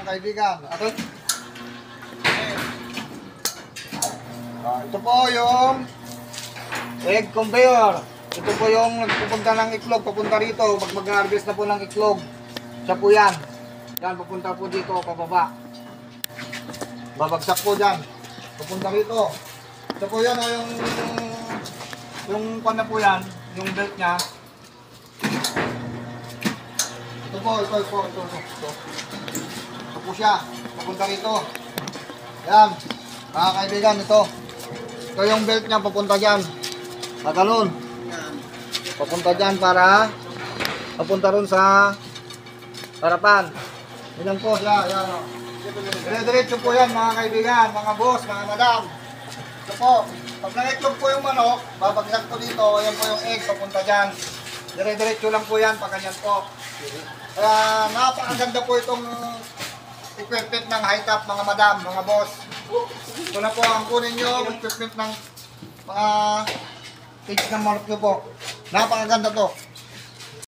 mga kaibigan. Ito po yung egg conveyor. Ito po yung nagpupunta ng iklog, papunta rito. Pag mag-harvest na po ng iklog, siya po yan. Yan, pupunta po dito, pababa. Babagsak po dyan. Pupunta rito. Ito po yan, yung pan na po yan, yung belt niya. Ito po. Ito po siya. Pupunta rito. Yan. Mga kaibigan, ito. Ito yung belt niya, papunta dyan. Ganun. Papunta dyan para papunta ron sa harapan. Yan po siya. Yan. Dire-diretso po yan mga kaibigan, mga boss, mga madam. Ito po. Pag nangitlog po yung manok, babagsak po dito. Yan po yung egg, papunta dyan. Dire-diretso lang po yan, pagkanyan po. Kaya napakaganda po itong equipment ng high top, mga madam, mga boss. Ito na po ang kunin nyo, equipment ng mga cage ng manok nyo po. Napakaganda to.